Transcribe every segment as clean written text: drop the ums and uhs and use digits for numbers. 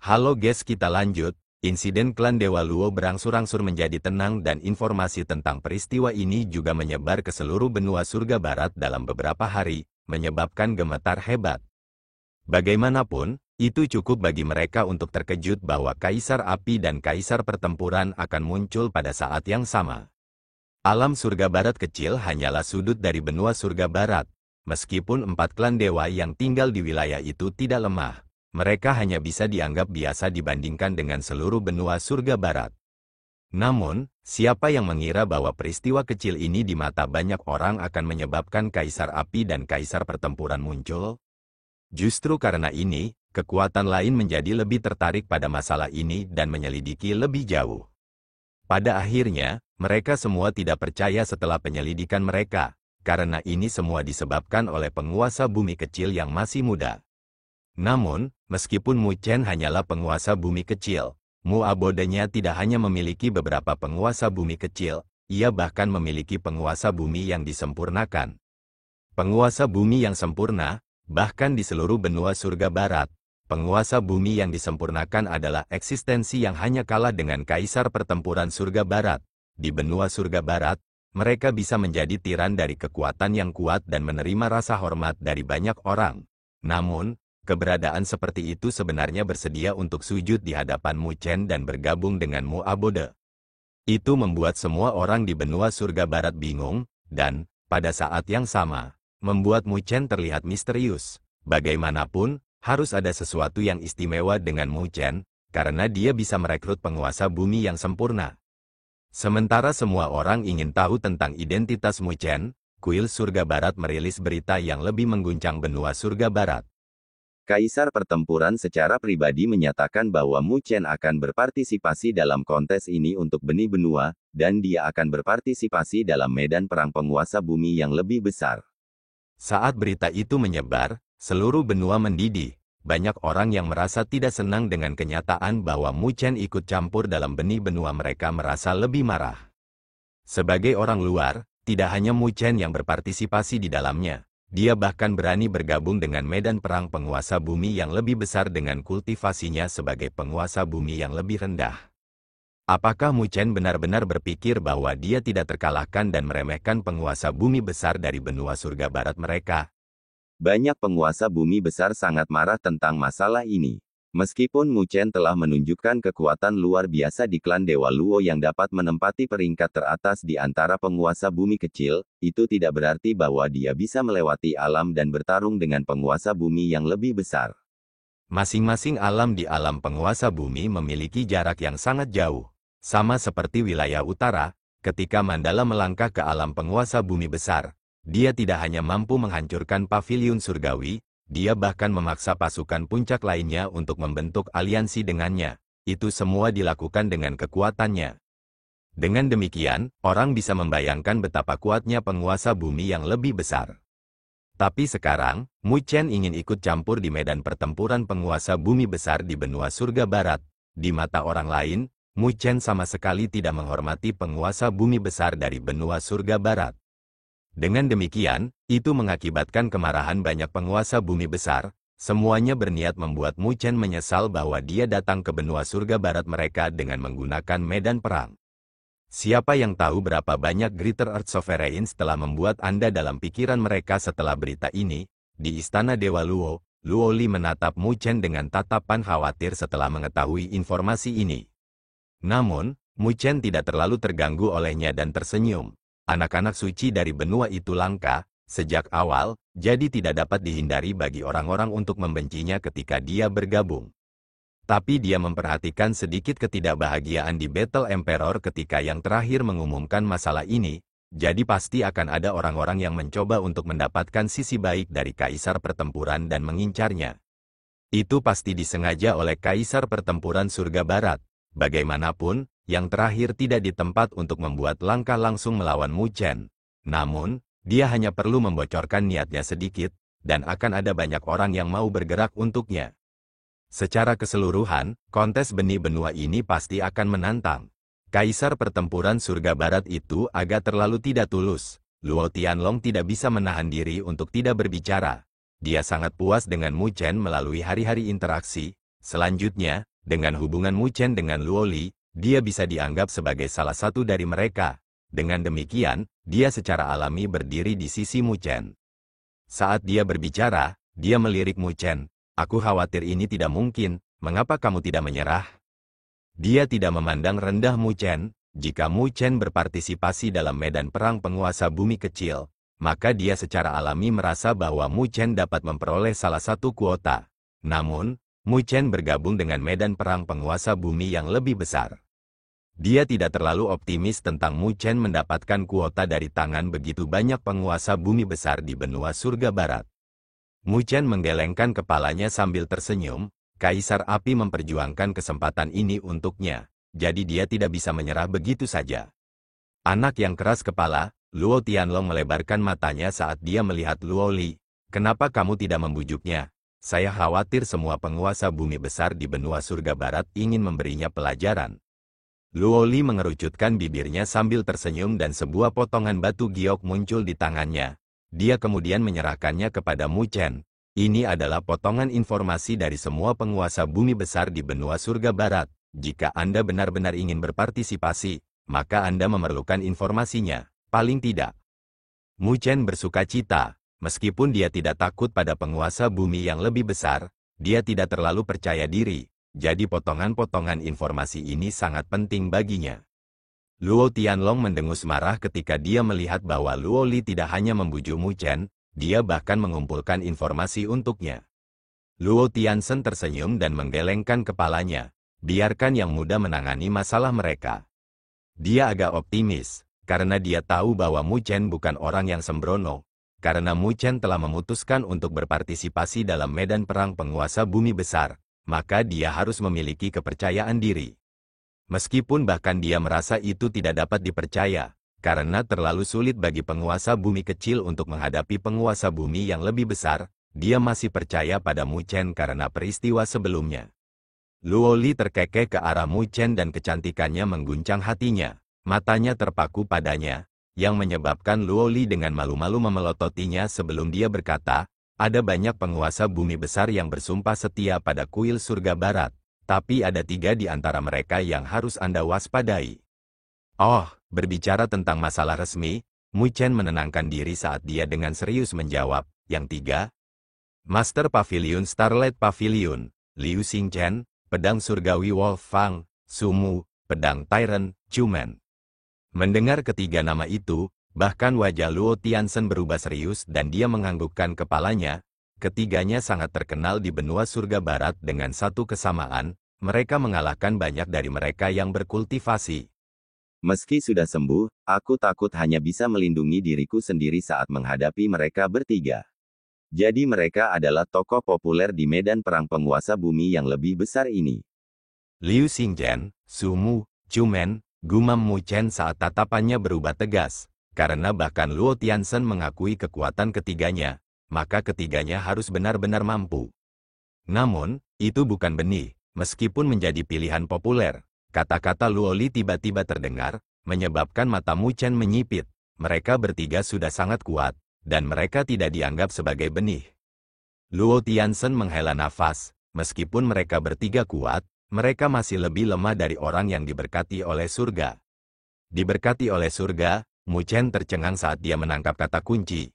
Halo guys, kita lanjut. Insiden klan Dewa Luo berangsur-angsur menjadi tenang dan informasi tentang peristiwa ini juga menyebar ke seluruh benua surga barat dalam beberapa hari, menyebabkan gemetar hebat. Bagaimanapun, itu cukup bagi mereka untuk terkejut bahwa Kaisar Api dan Kaisar Pertempuran akan muncul pada saat yang sama. Alam surga barat kecil hanyalah sudut dari benua surga barat. Meskipun 4 klan dewa yang tinggal di wilayah itu tidak lemah, mereka hanya bisa dianggap biasa dibandingkan dengan seluruh benua surga barat. Namun, siapa yang mengira bahwa peristiwa kecil ini di mata banyak orang akan menyebabkan Kaisar Api dan Kaisar Pertempuran muncul? Justru karena ini, kekuatan lain menjadi lebih tertarik pada masalah ini dan menyelidiki lebih jauh. Pada akhirnya, mereka semua tidak percaya setelah penyelidikan mereka, karena ini semua disebabkan oleh penguasa bumi kecil yang masih muda. Namun, meskipun Mu Chen hanyalah penguasa bumi kecil, Mu Abodenya tidak hanya memiliki beberapa penguasa bumi kecil, ia bahkan memiliki penguasa bumi yang disempurnakan. Penguasa bumi yang sempurna, bahkan di seluruh benua surga barat, penguasa bumi yang disempurnakan adalah eksistensi yang hanya kalah dengan Kaisar Pertempuran Surga Barat. Di benua surga barat, mereka bisa menjadi tiran dari kekuatan yang kuat dan menerima rasa hormat dari banyak orang. Namun, keberadaan seperti itu sebenarnya bersedia untuk sujud di hadapan Mu Chen dan bergabung dengan Mu Abode. Itu membuat semua orang di benua surga barat bingung, dan, pada saat yang sama, membuat Mu Chen terlihat misterius. Bagaimanapun, harus ada sesuatu yang istimewa dengan Mu Chen, karena dia bisa merekrut penguasa bumi yang sempurna. Sementara semua orang ingin tahu tentang identitas Mu Chen, Kuil Surga Barat merilis berita yang lebih mengguncang benua surga barat. Kaisar Pertempuran secara pribadi menyatakan bahwa Mu Chen akan berpartisipasi dalam kontes ini untuk benih benua, dan dia akan berpartisipasi dalam medan perang penguasa bumi yang lebih besar. Saat berita itu menyebar, seluruh benua mendidih. Banyak orang yang merasa tidak senang dengan kenyataan bahwa Mu Chen ikut campur dalam benih benua mereka merasa lebih marah. Sebagai orang luar, tidak hanya Mu Chen yang berpartisipasi di dalamnya. Dia bahkan berani bergabung dengan medan perang penguasa bumi yang lebih besar dengan kultivasinya sebagai penguasa bumi yang lebih rendah. Apakah Mu Chen benar-benar berpikir bahwa dia tidak terkalahkan dan meremehkan penguasa bumi besar dari benua surga barat mereka? Banyak penguasa bumi besar sangat marah tentang masalah ini. Meskipun Mu Chen telah menunjukkan kekuatan luar biasa di klan Dewa Luo yang dapat menempati peringkat teratas di antara penguasa bumi kecil, itu tidak berarti bahwa dia bisa melewati alam dan bertarung dengan penguasa bumi yang lebih besar. Masing-masing alam di alam penguasa bumi memiliki jarak yang sangat jauh. Sama seperti wilayah utara, ketika Mandala melangkah ke alam penguasa bumi besar, dia tidak hanya mampu menghancurkan paviliun surgawi, dia bahkan memaksa pasukan puncak lainnya untuk membentuk aliansi dengannya. Itu semua dilakukan dengan kekuatannya. Dengan demikian, orang bisa membayangkan betapa kuatnya penguasa bumi yang lebih besar. Tapi sekarang, Mu Chen ingin ikut campur di medan pertempuran penguasa bumi besar di benua surga barat. Di mata orang lain, Mu Chen sama sekali tidak menghormati penguasa bumi besar dari benua surga barat. Dengan demikian, itu mengakibatkan kemarahan banyak penguasa bumi besar. Semuanya berniat membuat Mu Chen menyesal bahwa dia datang ke benua surga barat mereka dengan menggunakan medan perang. Siapa yang tahu berapa banyak Greater Earth Sovereigns telah membuat Anda dalam pikiran mereka setelah berita ini? Di Istana Dewa Luo, Luo Li menatap Mu Chen dengan tatapan khawatir setelah mengetahui informasi ini. Namun, Mu Chen tidak terlalu terganggu olehnya dan tersenyum. Anak-anak suci dari benua itu langka, sejak awal, jadi tidak dapat dihindari bagi orang-orang untuk membencinya ketika dia bergabung. Tapi dia memperhatikan sedikit ketidakbahagiaan di Battle Emperor ketika yang terakhir mengumumkan masalah ini, jadi pasti akan ada orang-orang yang mencoba untuk mendapatkan sisi baik dari Kaisar Pertempuran dan mengincarnya. Itu pasti disengaja oleh Kaisar Pertempuran Surga Barat. Bagaimanapun, yang terakhir tidak di tempat untuk membuat langkah langsung melawan Mu Chen. Namun, dia hanya perlu membocorkan niatnya sedikit, dan akan ada banyak orang yang mau bergerak untuknya. Secara keseluruhan, kontes benih benua ini pasti akan menantang. Kaisar Pertempuran Surga Barat itu agak terlalu tidak tulus. Luo Tianlong tidak bisa menahan diri untuk tidak berbicara. Dia sangat puas dengan Mu Chen melalui hari-hari interaksi. Selanjutnya, Dengan hubungan Mu Chen dengan Luo Li, dia bisa dianggap sebagai salah satu dari mereka. Dengan demikian, dia secara alami berdiri di sisi Mu Chen. Saat dia berbicara, dia melirik Mu Chen. Aku khawatir ini tidak mungkin, mengapa kamu tidak menyerah? Dia tidak memandang rendah Mu Chen. Jika Mu Chen berpartisipasi dalam medan perang penguasa bumi kecil, maka dia secara alami merasa bahwa Mu Chen dapat memperoleh salah satu kuota. Namun, Mu Chen bergabung dengan medan perang penguasa bumi yang lebih besar. Dia tidak terlalu optimis tentang Mu Chen mendapatkan kuota dari tangan begitu banyak penguasa bumi besar di benua surga barat. Mu Chen menggelengkan kepalanya sambil tersenyum. Kaisar Api memperjuangkan kesempatan ini untuknya, jadi dia tidak bisa menyerah begitu saja. Anak yang keras kepala, Luo Tianlong melebarkan matanya saat dia melihat Luo Li. Kenapa kamu tidak membujuknya? Saya khawatir semua penguasa bumi besar di benua surga barat ingin memberinya pelajaran. Luo Li mengerucutkan bibirnya sambil tersenyum dan sebuah potongan batu giok muncul di tangannya. Dia kemudian menyerahkannya kepada Mu Chen. Ini adalah potongan informasi dari semua penguasa bumi besar di benua surga barat. Jika Anda benar-benar ingin berpartisipasi, maka Anda memerlukan informasinya, paling tidak. Mu Chen bersuka cita, meskipun dia tidak takut pada penguasa bumi yang lebih besar, dia tidak terlalu percaya diri, jadi potongan-potongan informasi ini sangat penting baginya. Luo Tianlong mendengus marah ketika dia melihat bahwa Luo Li tidak hanya membujuk Mu Chen, dia bahkan mengumpulkan informasi untuknya. Luo Tiansen tersenyum dan menggelengkan kepalanya. Biarkan yang muda menangani masalah mereka. Dia agak optimis, karena dia tahu bahwa Mu Chen bukan orang yang sembrono. Karena Mu Chen telah memutuskan untuk berpartisipasi dalam medan perang penguasa bumi besar, maka dia harus memiliki kepercayaan diri. Meskipun bahkan dia merasa itu tidak dapat dipercaya, karena terlalu sulit bagi penguasa bumi kecil untuk menghadapi penguasa bumi yang lebih besar, dia masih percaya pada Mu Chen karena peristiwa sebelumnya. Luo Li terkekeh ke arah Mu Chen dan kecantikannya mengguncang hatinya. Matanya terpaku padanya, yang menyebabkan Luo Li dengan malu-malu memelototinya sebelum dia berkata, ada banyak penguasa bumi besar yang bersumpah setia pada kuil surga barat, tapi ada 3 di antara mereka yang harus Anda waspadai. Oh, berbicara tentang masalah resmi, Mu Chen menenangkan diri saat dia dengan serius menjawab, yang 3? Master Pavilion Starlight Pavilion, Liu Xingchen, Pedang Surgawi Wolf Fang, Sumu, Pedang Tyrant, Chumen. Mendengar ketiga nama itu, bahkan wajah Luo Tiansen berubah serius dan dia menganggukkan kepalanya. Ketiganya sangat terkenal di benua surga barat dengan satu kesamaan, mereka mengalahkan banyak dari mereka yang berkultivasi. Meski sudah sembuh, aku takut hanya bisa melindungi diriku sendiri saat menghadapi mereka bertiga. Jadi mereka adalah tokoh populer di medan perang penguasa bumi yang lebih besar ini. Liu Xingchen, Sumu, Chumen, gumam Mu Chen saat tatapannya berubah tegas, karena bahkan Luo Tiansen mengakui kekuatan ketiganya, maka ketiganya harus benar-benar mampu. Namun, itu bukan benih, meskipun menjadi pilihan populer. Kata-kata Luo Li tiba-tiba terdengar, menyebabkan mata Mu Chen menyipit. Mereka bertiga sudah sangat kuat, dan mereka tidak dianggap sebagai benih. Luo Tiansen menghela nafas, meskipun mereka bertiga kuat, mereka masih lebih lemah dari orang yang diberkati oleh surga. Diberkati oleh surga, Mu Chen tercengang saat dia menangkap kata kunci.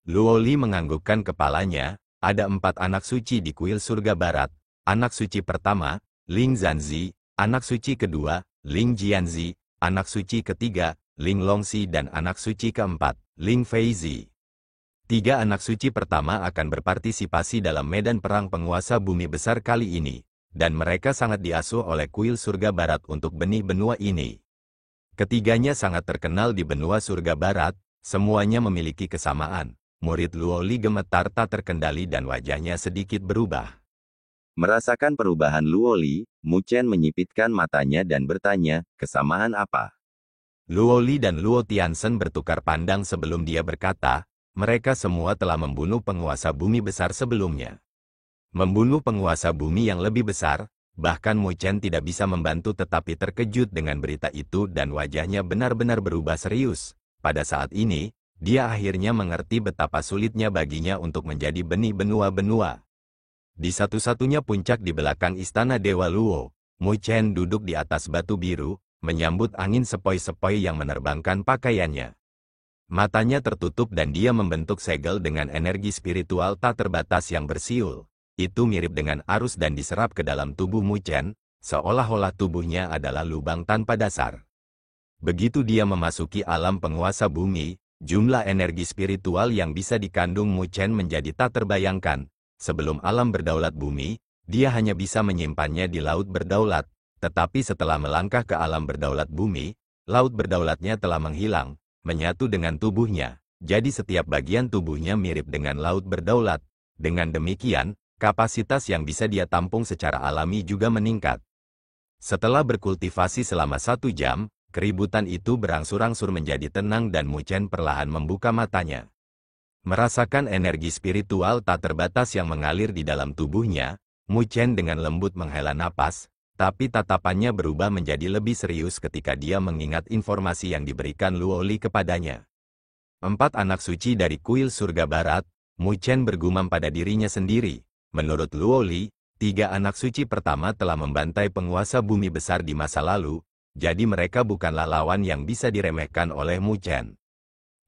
Luo Li menganggukkan kepalanya, ada 4 anak suci di kuil surga barat. Anak suci pertama, Ling Zanzi. Anak suci kedua, Ling Jianzi, anak suci ketiga, Ling Longxi dan anak suci keempat, Ling Feizi. 3 anak suci pertama akan berpartisipasi dalam medan perang penguasa bumi besar kali ini, dan mereka sangat diasuh oleh kuil surga barat untuk benih benua ini. Ketiganya sangat terkenal di benua surga barat, semuanya memiliki kesamaan. Murid Luo Li gemetar tak terkendali dan wajahnya sedikit berubah. Merasakan perubahan Luo Li, Mu Chen menyipitkan matanya dan bertanya, kesamaan apa? Luo Li dan Luo Tiansen bertukar pandang sebelum dia berkata, mereka semua telah membunuh penguasa bumi besar sebelumnya. Membunuh penguasa bumi yang lebih besar, bahkan Mu Chen tidak bisa membantu tetapi terkejut dengan berita itu dan wajahnya benar-benar berubah serius. Pada saat ini, dia akhirnya mengerti betapa sulitnya baginya untuk menjadi benih benua-benua. Di satu-satunya puncak di belakang istana Dewa Luo, Mu Chen duduk di atas batu biru, menyambut angin sepoi-sepoi yang menerbangkan pakaiannya. Matanya tertutup dan dia membentuk segel dengan energi spiritual tak terbatas yang bersiul. Itu mirip dengan arus dan diserap ke dalam tubuh Mu Chen, seolah-olah tubuhnya adalah lubang tanpa dasar. Begitu dia memasuki alam penguasa bumi, jumlah energi spiritual yang bisa dikandung Mu Chen menjadi tak terbayangkan. Sebelum alam berdaulat bumi, dia hanya bisa menyimpannya di laut berdaulat. Tetapi setelah melangkah ke alam berdaulat bumi, laut berdaulatnya telah menghilang, menyatu dengan tubuhnya. Jadi setiap bagian tubuhnya mirip dengan laut berdaulat. Dengan demikian, kapasitas yang bisa dia tampung secara alami juga meningkat. Setelah berkultivasi selama 1 jam, keributan itu berangsur-angsur menjadi tenang dan Mu Chen perlahan membuka matanya. Merasakan energi spiritual tak terbatas yang mengalir di dalam tubuhnya, Mu Chen dengan lembut menghela napas, tapi tatapannya berubah menjadi lebih serius ketika dia mengingat informasi yang diberikan Luo Li kepadanya. 4 anak suci dari kuil surga barat, Mu Chen bergumam pada dirinya sendiri. Menurut Luo Li, 3 anak suci pertama telah membantai penguasa bumi besar di masa lalu, jadi mereka bukanlah lawan yang bisa diremehkan oleh Mu Chen.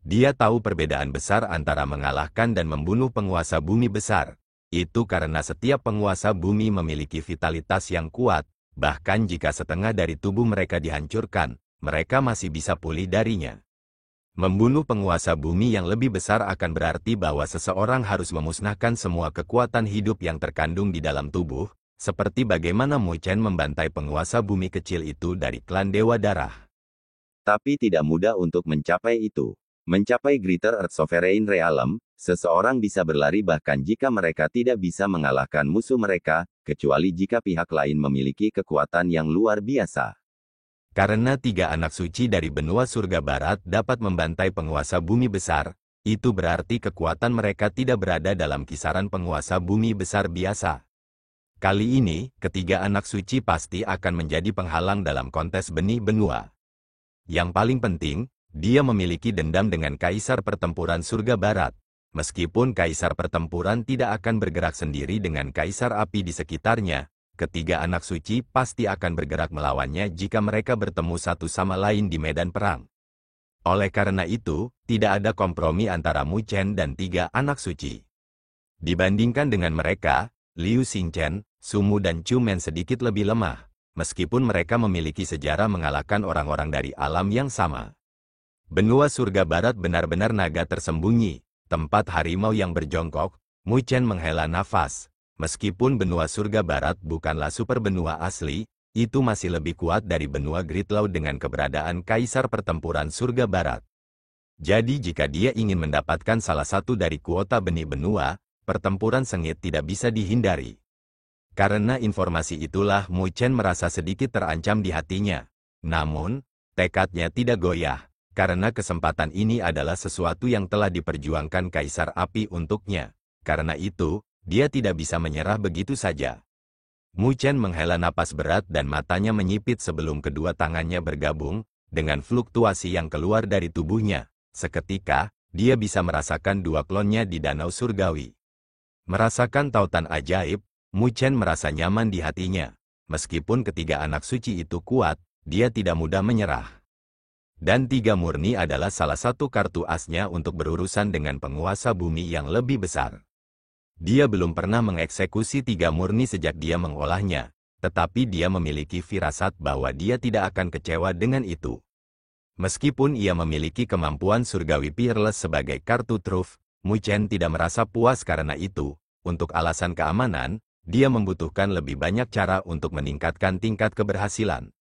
Dia tahu perbedaan besar antara mengalahkan dan membunuh penguasa bumi besar. Itu karena setiap penguasa bumi memiliki vitalitas yang kuat, bahkan jika setengah dari tubuh mereka dihancurkan, mereka masih bisa pulih darinya. Membunuh penguasa bumi yang lebih besar akan berarti bahwa seseorang harus memusnahkan semua kekuatan hidup yang terkandung di dalam tubuh, seperti bagaimana Mu Chen membantai penguasa bumi kecil itu dari klan Dewa Darah. Tapi tidak mudah untuk mencapai itu. Mencapai Greater Earth Sovereign Realm, seseorang bisa berlari bahkan jika mereka tidak bisa mengalahkan musuh mereka, kecuali jika pihak lain memiliki kekuatan yang luar biasa. Karena 3 anak suci dari benua surga barat dapat membantai penguasa bumi besar, itu berarti kekuatan mereka tidak berada dalam kisaran penguasa bumi besar biasa. Kali ini, ketiga anak suci pasti akan menjadi penghalang dalam kontes benih benua. Yang paling penting, dia memiliki dendam dengan Kaisar Pertempuran Surga Barat. Meskipun Kaisar Pertempuran tidak akan bergerak sendiri dengan Kaisar Api di sekitarnya, ketiga anak suci pasti akan bergerak melawannya jika mereka bertemu satu sama lain di medan perang. Oleh karena itu, tidak ada kompromi antara Mu Chen dan 3 anak suci. Dibandingkan dengan mereka, Liu Xingchen, Sumu dan Chu Men sedikit lebih lemah, meskipun mereka memiliki sejarah mengalahkan orang-orang dari alam yang sama. Benua surga barat benar-benar naga tersembunyi, tempat harimau yang berjongkok. Mu Chen menghela nafas. Meskipun benua surga barat bukanlah super benua asli, itu masih lebih kuat dari benua Great Laut dengan keberadaan Kaisar Pertempuran Surga Barat. Jadi jika dia ingin mendapatkan salah satu dari kuota benih benua, pertempuran sengit tidak bisa dihindari. Karena informasi itulah Mu Chen merasa sedikit terancam di hatinya. Namun, tekadnya tidak goyah, karena kesempatan ini adalah sesuatu yang telah diperjuangkan Kaisar Api untuknya. Karena itu, dia tidak bisa menyerah begitu saja. Mu Chen menghela napas berat dan matanya menyipit sebelum kedua tangannya bergabung, dengan fluktuasi yang keluar dari tubuhnya. Seketika, dia bisa merasakan 2 klonnya di Danau Surgawi. Merasakan tautan ajaib, Mu Chen merasa nyaman di hatinya. Meskipun ketiga anak suci itu kuat, dia tidak mudah menyerah. Dan 3 murni adalah salah satu kartu asnya untuk berurusan dengan penguasa bumi yang lebih besar. Dia belum pernah mengeksekusi 3 murni sejak dia mengolahnya, tetapi dia memiliki firasat bahwa dia tidak akan kecewa dengan itu. Meskipun ia memiliki kemampuan surgawi Peerless sebagai kartu truf, Mu Chen tidak merasa puas karena itu. Untuk alasan keamanan, dia membutuhkan lebih banyak cara untuk meningkatkan tingkat keberhasilan.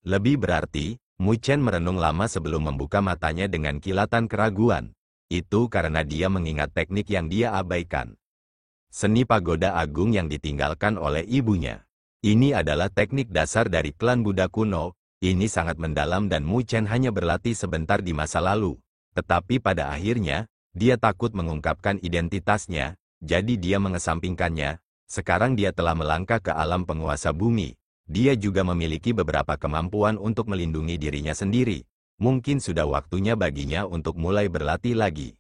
Lebih berarti, Mu Chen merenung lama sebelum membuka matanya dengan kilatan keraguan. Itu karena dia mengingat teknik yang dia abaikan. Seni pagoda agung yang ditinggalkan oleh ibunya. Ini adalah teknik dasar dari klan Buddha kuno. Ini sangat mendalam dan Mu Chen hanya berlatih sebentar di masa lalu. Tetapi pada akhirnya, dia takut mengungkapkan identitasnya, jadi dia mengesampingkannya. Sekarang dia telah melangkah ke alam penguasa bumi. Dia juga memiliki beberapa kemampuan untuk melindungi dirinya sendiri. Mungkin sudah waktunya baginya untuk mulai berlatih lagi.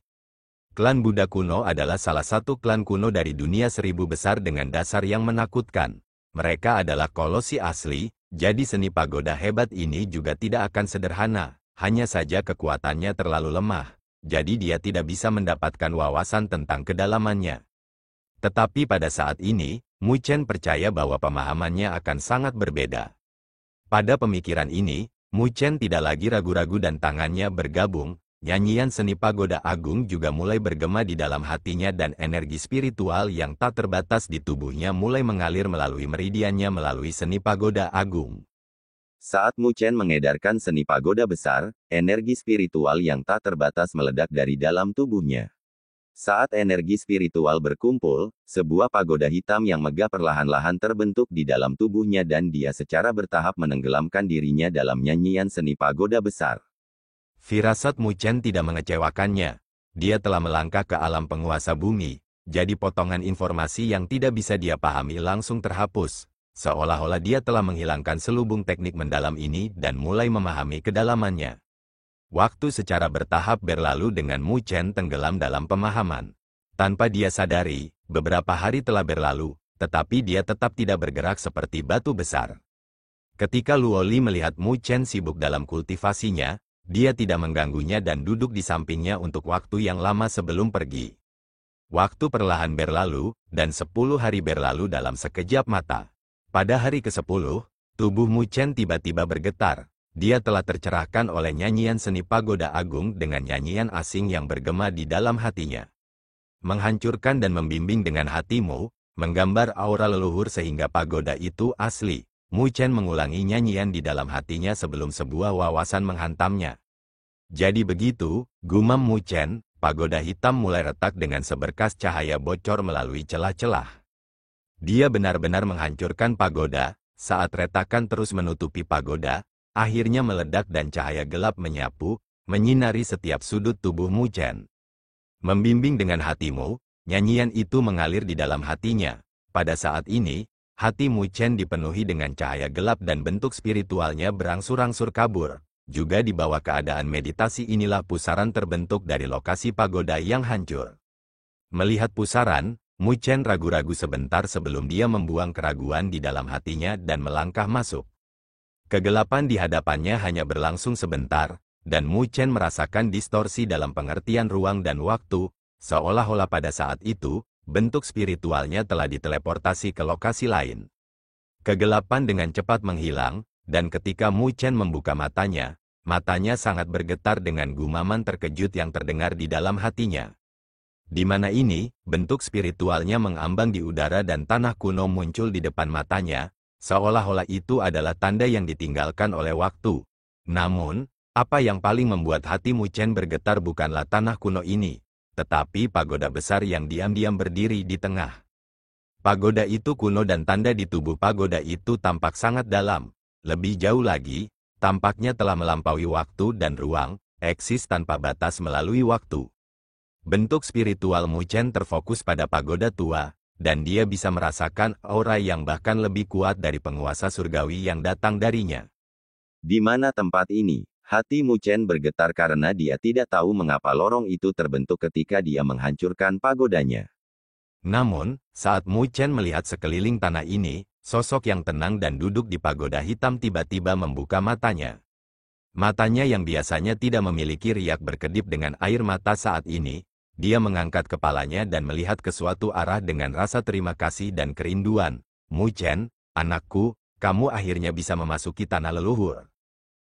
Klan Buddha kuno adalah salah satu klan kuno dari dunia seribu besar dengan dasar yang menakutkan. Mereka adalah kolosi asli, jadi seni pagoda hebat ini juga tidak akan sederhana. Hanya saja kekuatannya terlalu lemah, jadi dia tidak bisa mendapatkan wawasan tentang kedalamannya. Tetapi pada saat ini, Mu Chen percaya bahwa pemahamannya akan sangat berbeda. Pada pemikiran ini, Mu Chen tidak lagi ragu-ragu dan tangannya bergabung. Nyanyian seni pagoda agung juga mulai bergema di dalam hatinya dan energi spiritual yang tak terbatas di tubuhnya mulai mengalir melalui meridiannya melalui seni pagoda agung. Saat Mu Chen mengedarkan seni pagoda besar, energi spiritual yang tak terbatas meledak dari dalam tubuhnya. Saat energi spiritual berkumpul, sebuah pagoda hitam yang megah perlahan-lahan terbentuk di dalam tubuhnya dan dia secara bertahap menenggelamkan dirinya dalam nyanyian seni pagoda besar. Firasat Mu Chen tidak mengecewakannya. Dia telah melangkah ke alam penguasa bumi, jadi potongan informasi yang tidak bisa dia pahami langsung terhapus. Seolah-olah dia telah menghilangkan selubung teknik mendalam ini dan mulai memahami kedalamannya. Waktu secara bertahap berlalu dengan Mu Chen tenggelam dalam pemahaman. Tanpa dia sadari, beberapa hari telah berlalu, tetapi dia tetap tidak bergerak seperti batu besar. Ketika Luo Li melihat Mu Chen sibuk dalam kultivasinya, dia tidak mengganggunya dan duduk di sampingnya untuk waktu yang lama sebelum pergi. Waktu perlahan berlalu, dan 10 hari berlalu dalam sekejap mata. Pada hari ke-10, tubuh Mu Chen tiba-tiba bergetar. Dia telah tercerahkan oleh nyanyian seni pagoda agung dengan nyanyian asing yang bergema di dalam hatinya. Menghancurkan dan membimbing dengan hatimu, menggambar aura leluhur sehingga pagoda itu asli. Mu Chen mengulangi nyanyian di dalam hatinya sebelum sebuah wawasan menghantamnya. Jadi begitu, gumam Mu Chen, pagoda hitam mulai retak dengan seberkas cahaya bocor melalui celah-celah. Dia benar-benar menghancurkan pagoda, saat retakan terus menutupi pagoda, akhirnya meledak dan cahaya gelap menyapu, menyinari setiap sudut tubuh Mu Chen. Membimbing dengan hatimu, nyanyian itu mengalir di dalam hatinya. Pada saat ini, hati Mu Chen dipenuhi dengan cahaya gelap dan bentuk spiritualnya berangsur-angsur kabur. Juga di bawah keadaan meditasi inilah pusaran terbentuk dari lokasi pagoda yang hancur. Melihat pusaran, Mu Chen ragu-ragu sebentar sebelum dia membuang keraguan di dalam hatinya dan melangkah masuk. Kegelapan di hadapannya hanya berlangsung sebentar, dan Mu Chen merasakan distorsi dalam pengertian ruang dan waktu, seolah-olah pada saat itu, bentuk spiritualnya telah diteleportasi ke lokasi lain. Kegelapan dengan cepat menghilang, dan ketika Mu Chen membuka matanya sangat bergetar dengan gumaman terkejut yang terdengar di dalam hatinya. Di mana ini, bentuk spiritualnya mengambang di udara dan tanah kuno muncul di depan matanya, seolah-olah itu adalah tanda yang ditinggalkan oleh waktu. Namun, apa yang paling membuat hati Mu Chen bergetar bukanlah tanah kuno ini, tetapi pagoda besar yang diam-diam berdiri di tengah. Pagoda itu kuno dan tanda di tubuh pagoda itu tampak sangat dalam. Lebih jauh lagi, tampaknya telah melampaui waktu dan ruang, eksis tanpa batas melalui waktu. Bentuk spiritual Mu Chen terfokus pada pagoda tua, dan dia bisa merasakan aura yang bahkan lebih kuat dari penguasa surgawi yang datang darinya. Di mana tempat ini? Hati Mu Chen bergetar karena dia tidak tahu mengapa lorong itu terbentuk ketika dia menghancurkan pagodanya. Namun, saat Mu Chen melihat sekeliling tanah ini, sosok yang tenang dan duduk di pagoda hitam tiba-tiba membuka matanya. Matanya yang biasanya tidak memiliki riak berkedip dengan air mata saat ini, dia mengangkat kepalanya dan melihat ke suatu arah dengan rasa terima kasih dan kerinduan. Mu Chen, anakku, kamu akhirnya bisa memasuki tanah leluhur.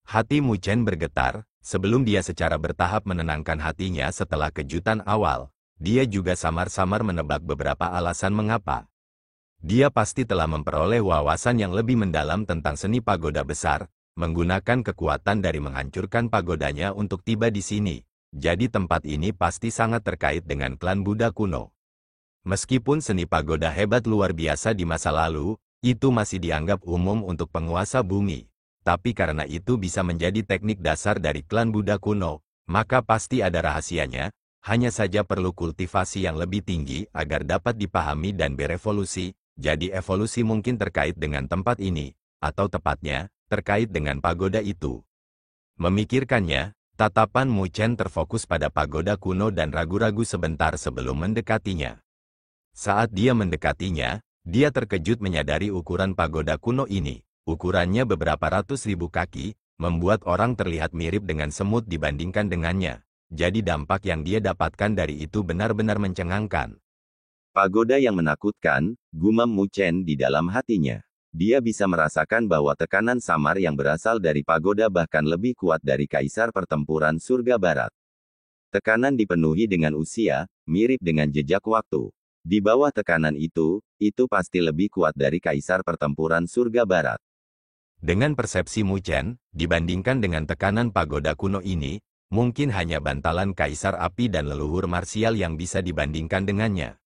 Hati Mu Chen bergetar, sebelum dia secara bertahap menenangkan hatinya setelah kejutan awal. Dia juga samar-samar menebak beberapa alasan mengapa. Dia pasti telah memperoleh wawasan yang lebih mendalam tentang seni pagoda besar, menggunakan kekuatan dari menghancurkan pagodanya untuk tiba di sini. Jadi tempat ini pasti sangat terkait dengan klan Buddha kuno. Meskipun seni pagoda hebat luar biasa di masa lalu, itu masih dianggap umum untuk penguasa bumi. Tapi karena itu bisa menjadi teknik dasar dari klan Buddha kuno, maka pasti ada rahasianya, hanya saja perlu kultivasi yang lebih tinggi agar dapat dipahami dan berevolusi. Jadi evolusi mungkin terkait dengan tempat ini, atau tepatnya, terkait dengan pagoda itu. Memikirkannya, Tatapan Mu Chen terfokus pada pagoda kuno dan ragu-ragu sebentar sebelum mendekatinya. Saat dia mendekatinya, dia terkejut menyadari ukuran pagoda kuno ini. Ukurannya beberapa ratus ribu kaki, membuat orang terlihat mirip dengan semut dibandingkan dengannya. Jadi dampak yang dia dapatkan dari itu benar-benar mencengangkan. Pagoda yang menakutkan, gumam Mu Chen di dalam hatinya. Dia bisa merasakan bahwa tekanan samar yang berasal dari pagoda bahkan lebih kuat dari Kaisar Pertempuran Surga Barat. Tekanan dipenuhi dengan usia, mirip dengan jejak waktu. Di bawah tekanan itu pasti lebih kuat dari Kaisar Pertempuran Surga Barat. Dengan persepsi Mu Chen, dibandingkan dengan tekanan pagoda kuno ini, mungkin hanya bantalan Kaisar Api dan leluhur marsial yang bisa dibandingkan dengannya.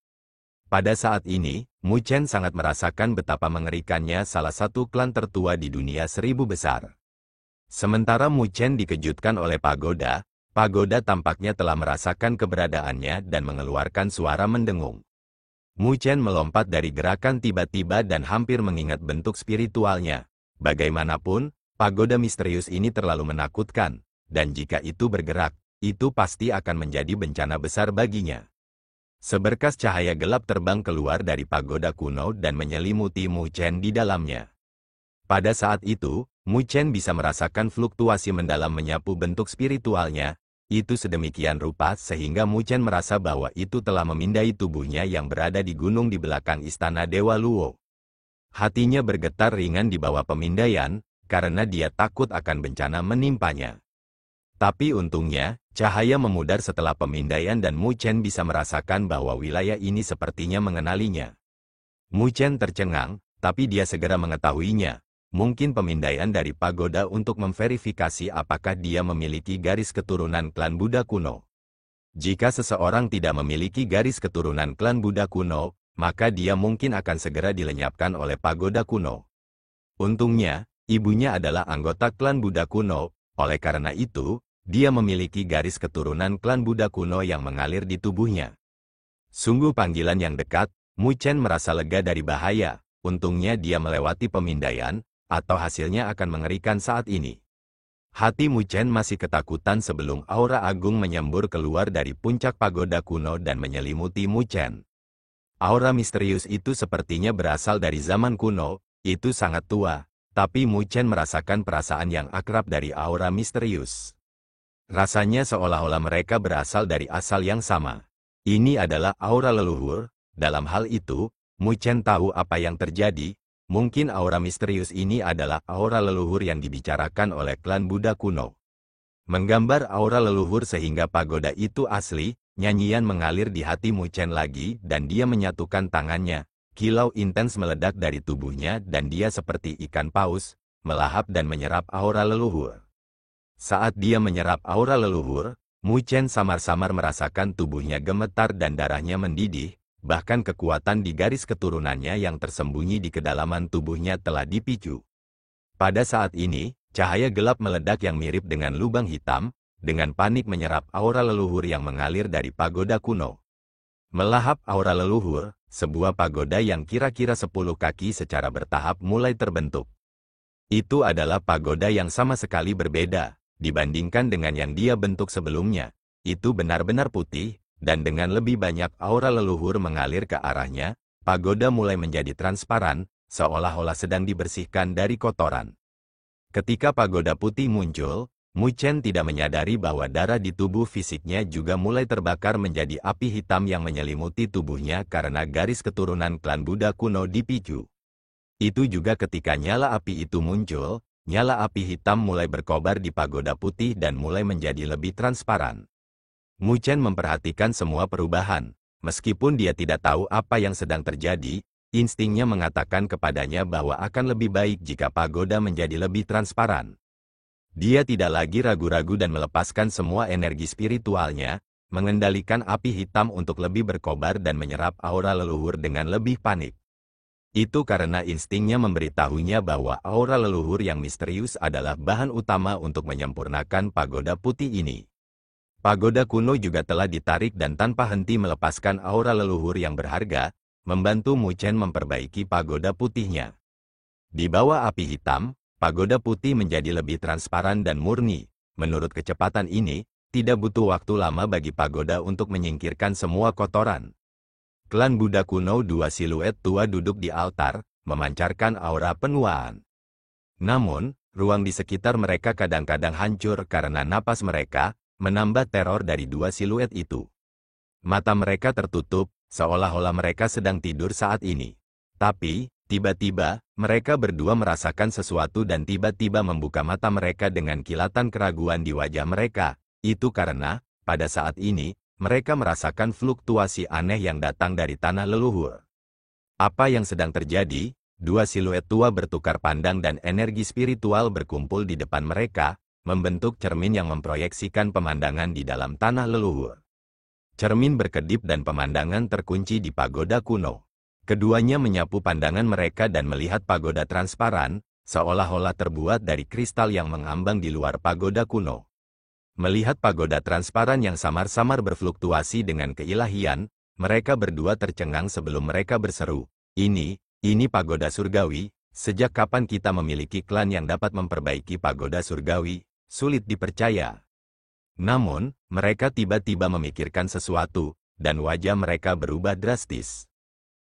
Pada saat ini, Mu Chen sangat merasakan betapa mengerikannya salah satu klan tertua di dunia 1000 besar. Sementara Mu Chen dikejutkan oleh pagoda, pagoda tampaknya telah merasakan keberadaannya dan mengeluarkan suara mendengung. Mu Chen melompat dari gerakan tiba-tiba dan hampir mengingat bentuk spiritualnya. Bagaimanapun, pagoda misterius ini terlalu menakutkan, dan jika itu bergerak, itu pasti akan menjadi bencana besar baginya. Seberkas cahaya gelap terbang keluar dari pagoda kuno dan menyelimuti Mu Chen di dalamnya. Pada saat itu, Mu Chen bisa merasakan fluktuasi mendalam menyapu bentuk spiritualnya. Itu sedemikian rupa sehingga Mu Chen merasa bahwa itu telah memindai tubuhnya yang berada di gunung di belakang istana Dewa Luo. Hatinya bergetar ringan di bawah pemindaian, karena dia takut akan bencana menimpanya. Tapi untungnya, cahaya memudar setelah pemindaian dan Mu Chen bisa merasakan bahwa wilayah ini sepertinya mengenalinya. Mu Chen tercengang, tapi dia segera mengetahuinya. Mungkin pemindaian dari pagoda untuk memverifikasi apakah dia memiliki garis keturunan klan Buddha kuno. Jika seseorang tidak memiliki garis keturunan klan Buddha kuno, maka dia mungkin akan segera dilenyapkan oleh pagoda kuno. Untungnya, ibunya adalah anggota klan Buddha kuno, oleh karena itu, dia memiliki garis keturunan klan Buddha kuno yang mengalir di tubuhnya. Sungguh panggilan yang dekat, Mu Chen merasa lega dari bahaya. Untungnya dia melewati pemindaian, atau hasilnya akan mengerikan saat ini. Hati Mu Chen masih ketakutan sebelum aura agung menyembur keluar dari puncak pagoda kuno dan menyelimuti Mu Chen. Aura misterius itu sepertinya berasal dari zaman kuno, itu sangat tua, tapi Mu Chen merasakan perasaan yang akrab dari aura misterius. Rasanya seolah-olah mereka berasal dari asal yang sama. Ini adalah aura leluhur. Dalam hal itu, Mu Chen tahu apa yang terjadi. Mungkin aura misterius ini adalah aura leluhur yang dibicarakan oleh klan Buddha kuno. Menggambar aura leluhur sehingga pagoda itu asli, nyanyian mengalir di hati Mu Chen lagi dan dia menyatukan tangannya. Kilau intens meledak dari tubuhnya dan dia seperti ikan paus, melahap dan menyerap aura leluhur. Saat dia menyerap aura leluhur, Mu Chen samar-samar merasakan tubuhnya gemetar dan darahnya mendidih, bahkan kekuatan di garis keturunannya yang tersembunyi di kedalaman tubuhnya telah dipicu. Pada saat ini, cahaya gelap meledak yang mirip dengan lubang hitam, dengan panik menyerap aura leluhur yang mengalir dari pagoda kuno. Melahap aura leluhur, sebuah pagoda yang kira-kira 10 kaki secara bertahap mulai terbentuk. Itu adalah pagoda yang sama sekali berbeda dibandingkan dengan yang dia bentuk sebelumnya. Itu benar-benar putih, dan dengan lebih banyak aura leluhur mengalir ke arahnya, pagoda mulai menjadi transparan, seolah-olah sedang dibersihkan dari kotoran. Ketika pagoda putih muncul, Mu Chen tidak menyadari bahwa darah di tubuh fisiknya juga mulai terbakar menjadi api hitam yang menyelimuti tubuhnya karena garis keturunan klan Buddha kuno dipicu. Itu juga ketika nyala api itu muncul, nyala api hitam mulai berkobar di pagoda putih dan mulai menjadi lebih transparan. Mu Chen memperhatikan semua perubahan. Meskipun dia tidak tahu apa yang sedang terjadi, instingnya mengatakan kepadanya bahwa akan lebih baik jika pagoda menjadi lebih transparan. Dia tidak lagi ragu-ragu dan melepaskan semua energi spiritualnya, mengendalikan api hitam untuk lebih berkobar dan menyerap aura leluhur dengan lebih panik. Itu karena instingnya memberitahunya bahwa aura leluhur yang misterius adalah bahan utama untuk menyempurnakan pagoda putih ini. Pagoda kuno juga telah ditarik dan tanpa henti melepaskan aura leluhur yang berharga, membantu Mu Chen memperbaiki pagoda putihnya. Di bawah api hitam, pagoda putih menjadi lebih transparan dan murni, menurut kecepatan ini, tidak butuh waktu lama bagi pagoda untuk menyingkirkan semua kotoran. Klan Buddha kuno, dua siluet tua duduk di altar, memancarkan aura penuaan. Namun, ruang di sekitar mereka kadang-kadang hancur karena napas mereka menambah teror dari dua siluet itu. Mata mereka tertutup, seolah-olah mereka sedang tidur saat ini. Tapi, tiba-tiba, mereka berdua merasakan sesuatu dan tiba-tiba membuka mata mereka dengan kilatan keraguan di wajah mereka. Itu karena, pada saat ini, mereka merasakan fluktuasi aneh yang datang dari tanah leluhur. Apa yang sedang terjadi? Dua siluet tua bertukar pandang dan energi spiritual berkumpul di depan mereka, membentuk cermin yang memproyeksikan pemandangan di dalam tanah leluhur. Cermin berkedip dan pemandangan terkunci di pagoda kuno. Keduanya menyapu pandangan mereka dan melihat pagoda transparan, seolah-olah terbuat dari kristal yang mengambang di luar pagoda kuno. Melihat pagoda transparan yang samar-samar berfluktuasi dengan keilahian, mereka berdua tercengang sebelum mereka berseru, Ini pagoda surgawi, sejak kapan kita memiliki klan yang dapat memperbaiki pagoda surgawi? Sulit dipercaya. Namun, mereka tiba-tiba memikirkan sesuatu, dan wajah mereka berubah drastis.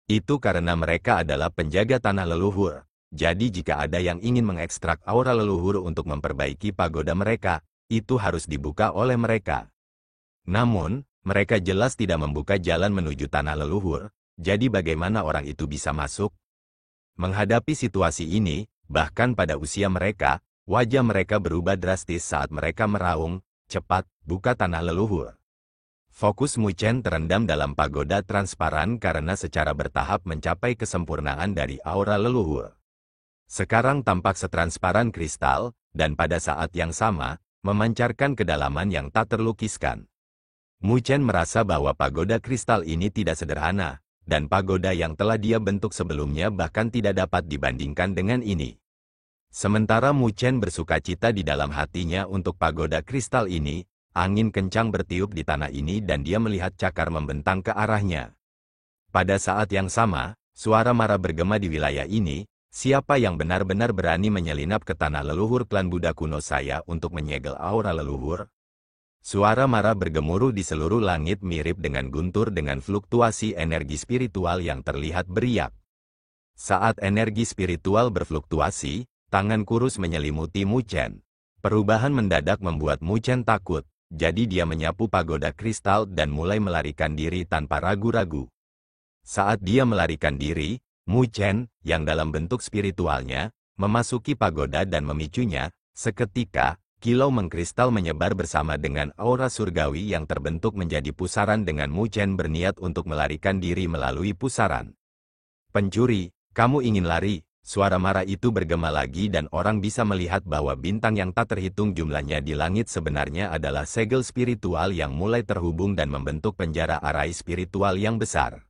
Itu karena mereka adalah penjaga tanah leluhur, jadi jika ada yang ingin mengekstrak aura leluhur untuk memperbaiki pagoda mereka, itu harus dibuka oleh mereka. Namun, mereka jelas tidak membuka jalan menuju tanah leluhur, jadi bagaimana orang itu bisa masuk? Menghadapi situasi ini, bahkan pada usia mereka, wajah mereka berubah drastis saat mereka meraung, cepat, buka tanah leluhur. Fokus Mu Chen terendam dalam pagoda transparan karena secara bertahap mencapai kesempurnaan dari aura leluhur. Sekarang tampak setransparan kristal, dan pada saat yang sama, memancarkan kedalaman yang tak terlukiskan. Mu Chen merasa bahwa pagoda kristal ini tidak sederhana, dan pagoda yang telah dia bentuk sebelumnya bahkan tidak dapat dibandingkan dengan ini. Sementara Mu Chen bersukacita di dalam hatinya untuk pagoda kristal ini, angin kencang bertiup di tanah ini dan dia melihat cakar membentang ke arahnya. Pada saat yang sama, suara marah bergema di wilayah ini. Siapa yang benar-benar berani menyelinap ke tanah leluhur klan Buddha kuno saya untuk menyegel aura leluhur? Suara marah bergemuruh di seluruh langit mirip dengan guntur dengan fluktuasi energi spiritual yang terlihat beriak. Saat energi spiritual berfluktuasi, tangan kurus menyelimuti Mu Chen. Perubahan mendadak membuat Mu Chen takut, jadi dia menyapu pagoda kristal dan mulai melarikan diri tanpa ragu-ragu. Saat dia melarikan diri, Mu Chen, yang dalam bentuk spiritualnya, memasuki pagoda dan memicunya, seketika, kilau mengkristal menyebar bersama dengan aura surgawi yang terbentuk menjadi pusaran dengan Mu Chen berniat untuk melarikan diri melalui pusaran. Pencuri, kamu ingin lari? Suara marah itu bergema lagi dan orang bisa melihat bahwa bintang yang tak terhitung jumlahnya di langit sebenarnya adalah segel spiritual yang mulai terhubung dan membentuk penjara arai spiritual yang besar.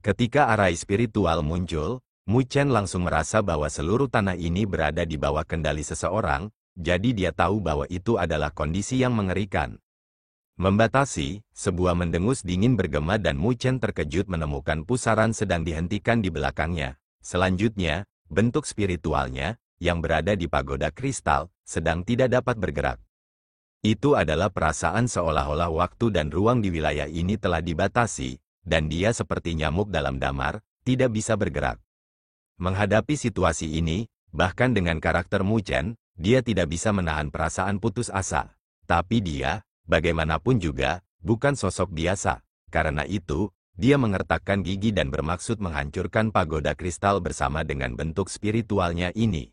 Ketika arai spiritual muncul, Mu Chen langsung merasa bahwa seluruh tanah ini berada di bawah kendali seseorang, jadi dia tahu bahwa itu adalah kondisi yang mengerikan. Membatasi, sebuah mendengus dingin bergema dan Mu Chen terkejut menemukan pusaran sedang dihentikan di belakangnya. Selanjutnya, bentuk spiritualnya, yang berada di pagoda kristal, sedang tidak dapat bergerak. Itu adalah perasaan seolah-olah waktu dan ruang di wilayah ini telah dibatasi, dan dia seperti nyamuk dalam damar, tidak bisa bergerak. Menghadapi situasi ini, bahkan dengan karakter Mu Chen, dia tidak bisa menahan perasaan putus asa. Tapi dia, bagaimanapun juga, bukan sosok biasa. Karena itu, dia mengertakkan gigi dan bermaksud menghancurkan pagoda kristal bersama dengan bentuk spiritualnya ini.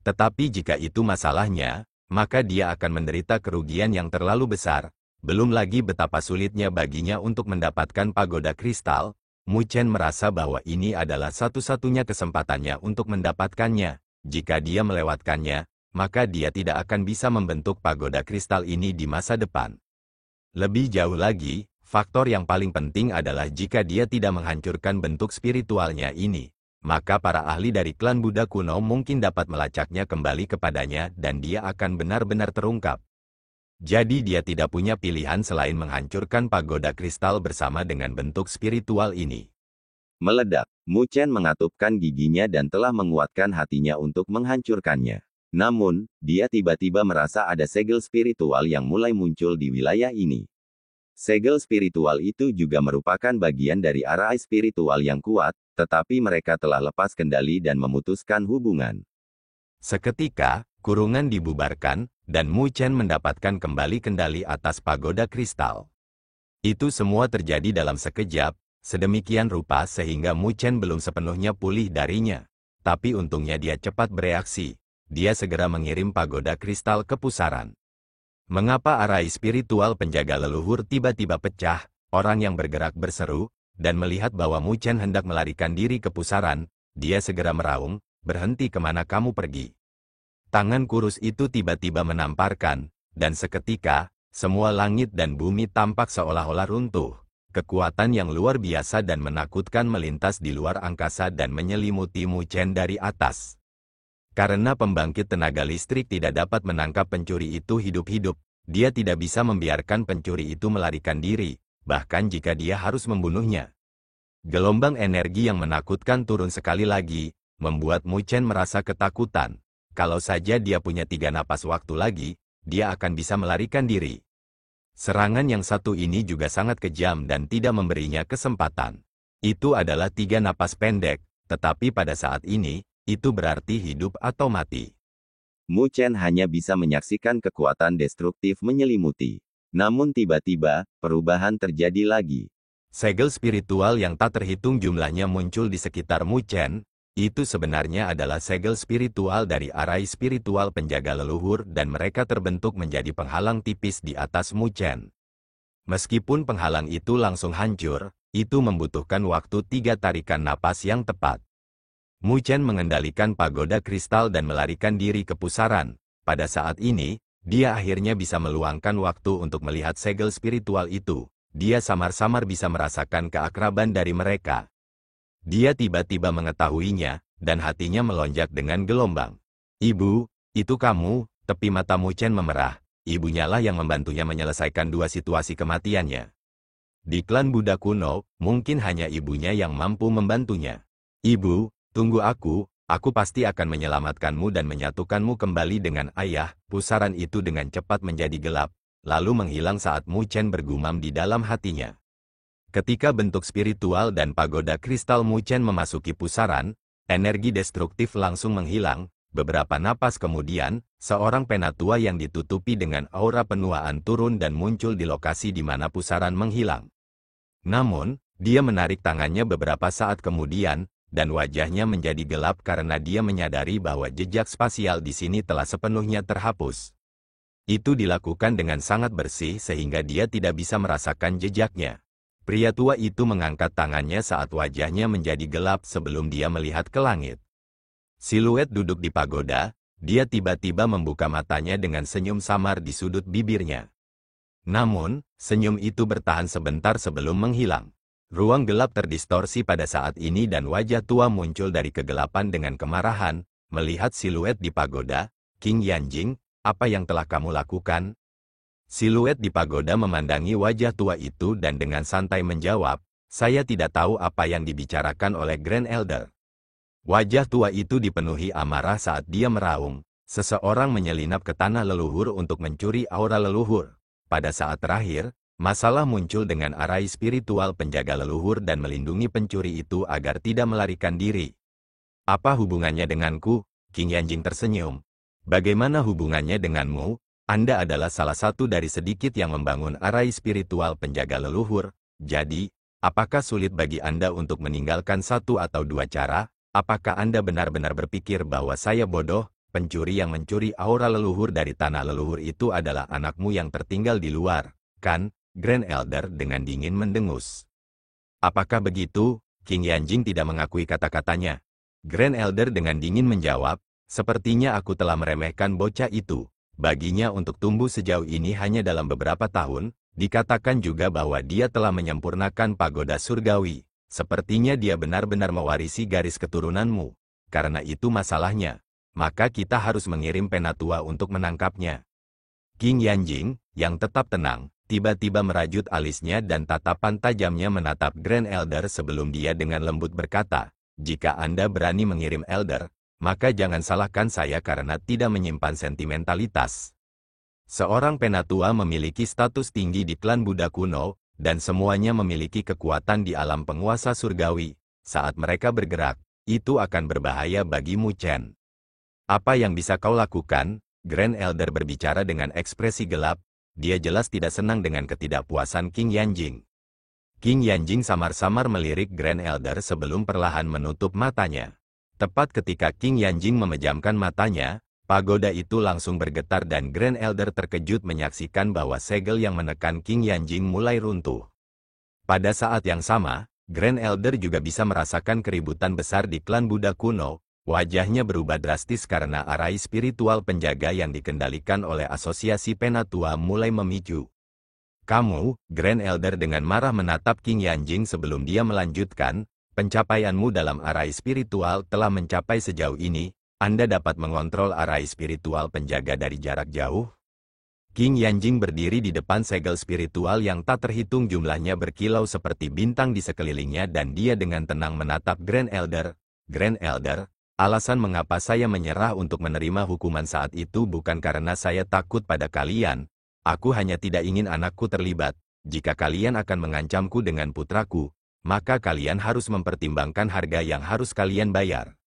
Tetapi jika itu masalahnya, maka dia akan menderita kerugian yang terlalu besar. Belum lagi betapa sulitnya baginya untuk mendapatkan pagoda kristal, Mu Chen merasa bahwa ini adalah satu-satunya kesempatannya untuk mendapatkannya. Jika dia melewatkannya, maka dia tidak akan bisa membentuk pagoda kristal ini di masa depan. Lebih jauh lagi, faktor yang paling penting adalah jika dia tidak menghancurkan bentuk spiritualnya ini, maka para ahli dari klan Buddha kuno mungkin dapat melacaknya kembali kepadanya dan dia akan benar-benar terungkap. Jadi dia tidak punya pilihan selain menghancurkan pagoda kristal bersama dengan bentuk spiritual ini. Meledak, Mu Chen mengatupkan giginya dan telah menguatkan hatinya untuk menghancurkannya. Namun, dia tiba-tiba merasa ada segel spiritual yang mulai muncul di wilayah ini. Segel spiritual itu juga merupakan bagian dari arai spiritual yang kuat, tetapi mereka telah lepas kendali dan memutuskan hubungan. Seketika, kurungan dibubarkan, dan Mu Chen mendapatkan kembali kendali atas pagoda kristal. Itu semua terjadi dalam sekejap, sedemikian rupa sehingga Mu Chen belum sepenuhnya pulih darinya. Tapi untungnya dia cepat bereaksi. Dia segera mengirim pagoda kristal ke pusaran. Mengapa arai spiritual penjaga leluhur tiba-tiba pecah? Orang yang bergerak berseru, dan melihat bahwa Mu Chen hendak melarikan diri ke pusaran, dia segera meraung, "Berhenti, kemana kamu pergi?" Tangan kurus itu tiba-tiba menamparkan, dan seketika, semua langit dan bumi tampak seolah-olah runtuh. Kekuatan yang luar biasa dan menakutkan melintas di luar angkasa dan menyelimuti Mu Chen dari atas. Karena pembangkit tenaga listrik tidak dapat menangkap pencuri itu hidup-hidup, dia tidak bisa membiarkan pencuri itu melarikan diri, bahkan jika dia harus membunuhnya. Gelombang energi yang menakutkan turun sekali lagi, membuat Mu Chen merasa ketakutan. Kalau saja dia punya 3 napas waktu lagi, dia akan bisa melarikan diri. Serangan yang satu ini juga sangat kejam dan tidak memberinya kesempatan. Itu adalah 3 napas pendek, tetapi pada saat ini, itu berarti hidup atau mati. Mu Chen hanya bisa menyaksikan kekuatan destruktif menyelimuti. Namun tiba-tiba, perubahan terjadi lagi. Segel spiritual yang tak terhitung jumlahnya muncul di sekitar Mu Chen. Itu sebenarnya adalah segel spiritual dari arai spiritual penjaga leluhur dan mereka terbentuk menjadi penghalang tipis di atas Mu Chen. Meskipun penghalang itu langsung hancur, itu membutuhkan waktu 3 tarikan napas yang tepat. Mu Chen mengendalikan pagoda kristal dan melarikan diri ke pusaran. Pada saat ini, dia akhirnya bisa meluangkan waktu untuk melihat segel spiritual itu. Dia samar-samar bisa merasakan keakraban dari mereka. Dia tiba-tiba mengetahuinya, dan hatinya melonjak dengan gelombang. "Ibu, itu kamu?" Tepi mata Mu Chen memerah. Ibunya lah yang membantunya menyelesaikan 2 situasi kematiannya. Di klan Buddha kuno, mungkin hanya ibunya yang mampu membantunya. "Ibu, tunggu aku pasti akan menyelamatkanmu dan menyatukanmu kembali dengan ayah." Pusaran itu dengan cepat menjadi gelap, lalu menghilang saat Mu Chen bergumam di dalam hatinya. Ketika bentuk spiritual dan pagoda kristal Mu Chen memasuki pusaran, energi destruktif langsung menghilang. Beberapa napas kemudian, seorang penatua yang ditutupi dengan aura penuaan turun dan muncul di lokasi di mana pusaran menghilang. Namun, dia menarik tangannya beberapa saat kemudian, dan wajahnya menjadi gelap karena dia menyadari bahwa jejak spasial di sini telah sepenuhnya terhapus. Itu dilakukan dengan sangat bersih sehingga dia tidak bisa merasakan jejaknya. Pria tua itu mengangkat tangannya saat wajahnya menjadi gelap sebelum dia melihat ke langit. Siluet duduk di pagoda, dia tiba-tiba membuka matanya dengan senyum samar di sudut bibirnya. Namun, senyum itu bertahan sebentar sebelum menghilang. Ruang gelap terdistorsi pada saat ini dan wajah tua muncul dari kegelapan dengan kemarahan, melihat siluet di pagoda. "King Yanjing, apa yang telah kamu lakukan?" Siluet di pagoda memandangi wajah tua itu dan dengan santai menjawab, "Saya tidak tahu apa yang dibicarakan oleh Grand Elder." Wajah tua itu dipenuhi amarah saat dia meraung, "Seseorang menyelinap ke tanah leluhur untuk mencuri aura leluhur." Pada saat terakhir, masalah muncul dengan arai spiritual penjaga leluhur dan melindungi pencuri itu agar tidak melarikan diri. "Apa hubungannya denganku?" King Yanjing tersenyum. "Bagaimana hubungannya denganmu? Anda adalah salah satu dari sedikit yang membangun arai spiritual penjaga leluhur. Jadi, apakah sulit bagi Anda untuk meninggalkan 1 atau 2 cara? Apakah Anda benar-benar berpikir bahwa saya bodoh? Pencuri yang mencuri aura leluhur dari tanah leluhur itu adalah anakmu yang tertinggal di luar, kan?" Grand Elder dengan dingin mendengus. "Apakah begitu?" King Yanjing tidak mengakui kata-katanya. Grand Elder dengan dingin menjawab, "Sepertinya aku telah meremehkan bocah itu. Baginya untuk tumbuh sejauh ini hanya dalam beberapa tahun, dikatakan juga bahwa dia telah menyempurnakan pagoda surgawi. Sepertinya dia benar-benar mewarisi garis keturunanmu. Karena itu masalahnya. Maka kita harus mengirim penatua untuk menangkapnya." King Yanjing, yang tetap tenang, tiba-tiba merajut alisnya dan tatapan tajamnya menatap Grand Elder sebelum dia dengan lembut berkata, "Jika Anda berani mengirim Elder, maka jangan salahkan saya karena tidak menyimpan sentimentalitas. Seorang penatua memiliki status tinggi di klan Buddha kuno, dan semuanya memiliki kekuatan di alam penguasa surgawi. Saat mereka bergerak, itu akan berbahaya bagi Mu Chen. Apa yang bisa kau lakukan? Grand Elder berbicara dengan ekspresi gelap. Dia jelas tidak senang dengan ketidakpuasan King Yanjing. King Yanjing samar-samar melirik Grand Elder sebelum perlahan menutup matanya. Tepat ketika King Yanjing memejamkan matanya, pagoda itu langsung bergetar dan Grand Elder terkejut menyaksikan bahwa segel yang menekan King Yanjing mulai runtuh. Pada saat yang sama, Grand Elder juga bisa merasakan keributan besar di klan Buddha kuno. Wajahnya berubah drastis karena arai spiritual penjaga yang dikendalikan oleh asosiasi penatua mulai memicu. Kamu, Grand Elder dengan marah menatap King Yanjing sebelum dia melanjutkan, pencapaianmu dalam arai spiritual telah mencapai sejauh ini, Anda dapat mengontrol arai spiritual penjaga dari jarak jauh? King Yanjing berdiri di depan segel spiritual yang tak terhitung jumlahnya berkilau seperti bintang di sekelilingnya dan dia dengan tenang menatap Grand Elder. Grand Elder, alasan mengapa saya menyerah untuk menerima hukuman saat itu bukan karena saya takut pada kalian. Aku hanya tidak ingin anakku terlibat. Jika kalian akan mengancamku dengan putraku, maka kalian harus mempertimbangkan harga yang harus kalian bayar.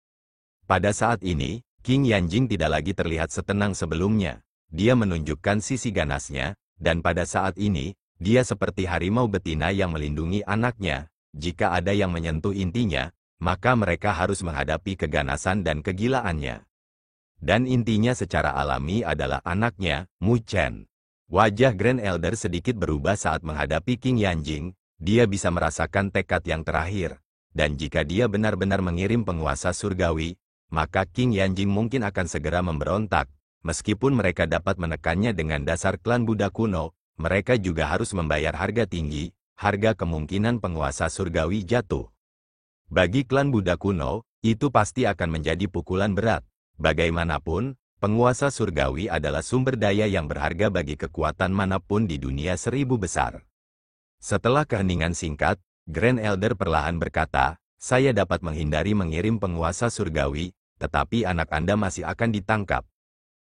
Pada saat ini, King Yanjing tidak lagi terlihat setenang sebelumnya. Dia menunjukkan sisi ganasnya, dan pada saat ini, dia seperti harimau betina yang melindungi anaknya. Jika ada yang menyentuh intinya, maka mereka harus menghadapi keganasan dan kegilaannya. Dan intinya secara alami adalah anaknya, Mu Chen. Wajah Grand Elder sedikit berubah saat menghadapi King Yanjing. Dia bisa merasakan tekad yang terakhir, dan jika dia benar-benar mengirim penguasa surgawi, maka King Yanjing mungkin akan segera memberontak. Meskipun mereka dapat menekannya dengan dasar klan Buddha kuno, mereka juga harus membayar harga tinggi, harga kemungkinan penguasa surgawi jatuh. Bagi klan Buddha kuno, itu pasti akan menjadi pukulan berat. Bagaimanapun, penguasa surgawi adalah sumber daya yang berharga bagi kekuatan manapun di dunia seribu besar. Setelah keheningan singkat, Grand Elder perlahan berkata, saya dapat menghindari mengirim penguasa surgawi, tetapi anak Anda masih akan ditangkap.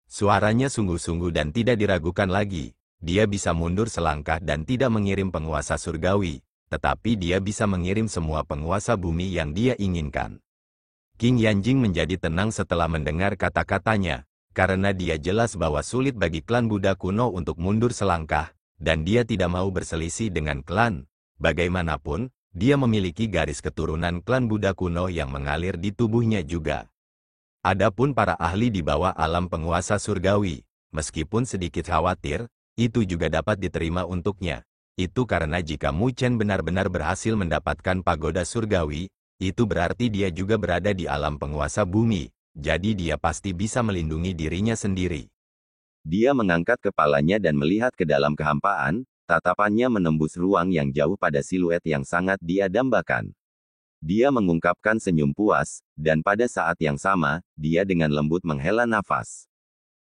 Suaranya sungguh-sungguh dan tidak diragukan lagi. Dia bisa mundur selangkah dan tidak mengirim penguasa surgawi, tetapi dia bisa mengirim semua penguasa bumi yang dia inginkan. King Yanjing menjadi tenang setelah mendengar kata-katanya, karena dia jelas bahwa sulit bagi klan Buddha kuno untuk mundur selangkah, dan dia tidak mau berselisih dengan klan. Bagaimanapun, dia memiliki garis keturunan klan Buddha kuno yang mengalir di tubuhnya juga. Adapun para ahli di bawah alam penguasa surgawi, meskipun sedikit khawatir, itu juga dapat diterima untuknya. Itu karena jika Mu Chen benar-benar berhasil mendapatkan pagoda surgawi, itu berarti dia juga berada di alam penguasa bumi, jadi dia pasti bisa melindungi dirinya sendiri. Dia mengangkat kepalanya dan melihat ke dalam kehampaan, tatapannya menembus ruang yang jauh pada siluet yang sangat dia dambakan. Dia mengungkapkan senyum puas, dan pada saat yang sama, dia dengan lembut menghela nafas.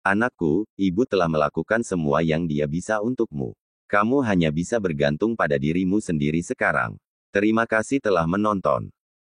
Anakku, ibu telah melakukan semua yang dia bisa untukmu. Kamu hanya bisa bergantung pada dirimu sendiri sekarang. Terima kasih telah menonton.